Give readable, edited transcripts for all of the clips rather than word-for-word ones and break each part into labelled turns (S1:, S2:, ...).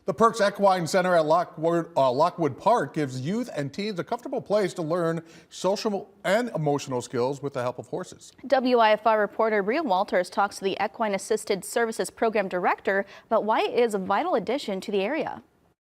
S1: The Perks Equine Center at Lockwood Park gives youth and teens a comfortable place to learn social and emotional skills with the help of horses.
S2: WIFR reporter Bria Walters talks to the Equine Assisted Services Program Director about why it is a vital addition to the area.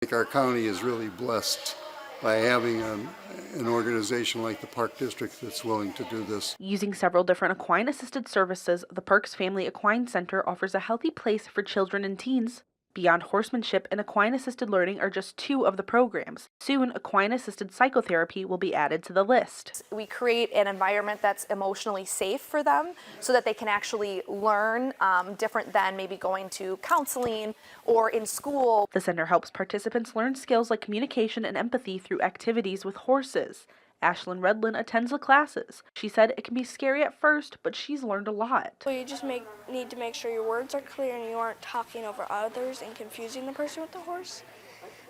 S3: I think our county is really blessed by having an organization like the Park District that's willing to do this.
S4: Using several different equine assisted services, the Perks Family Equine Center offers a healthy place for children and teens. Beyond horsemanship and equine-assisted learning are just two of the programs. Soon, equine-assisted psychotherapy will be added to the list.
S5: We create an environment that's emotionally safe for them so that they can actually learn different than maybe going to counseling or in school.
S4: The center helps participants learn skills like communication and empathy through activities with horses. Ashlyn Redlin attends the classes. She said it can be scary at first, but she's learned a lot.
S6: So you just need to make sure your words are clear and you aren't talking over others and confusing the person with the horse.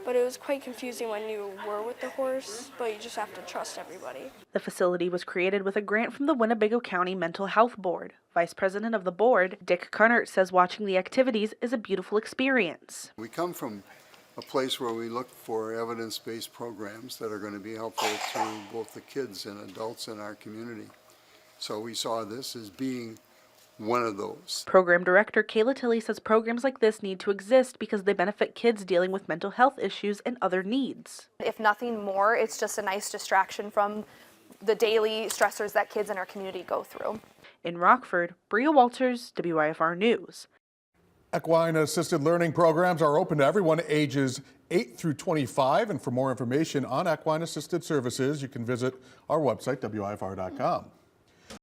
S6: But it was quite confusing when you were with the horse, but you just have to trust everybody.
S4: The facility was created with a grant from the Winnebago County Mental Health Board. Vice President of the board, Dick Cunnert, says watching the activities is a beautiful experience.
S3: We come from a place where we look for evidence-based programs that are going to be helpful to both the kids and adults in our community. So we saw this as being one of those.
S4: Program Director Kayla Tilley says programs like this need to exist because they benefit kids dealing with mental health issues and other needs.
S5: If nothing more, it's just a nice distraction from the daily stressors that kids in our community go through.
S4: In Rockford, Bria Walters, WIFR News.
S1: Equine assisted learning programs are open to everyone ages 8 through 25. And for more information on equine assisted services, you can visit our website, WIFR.com.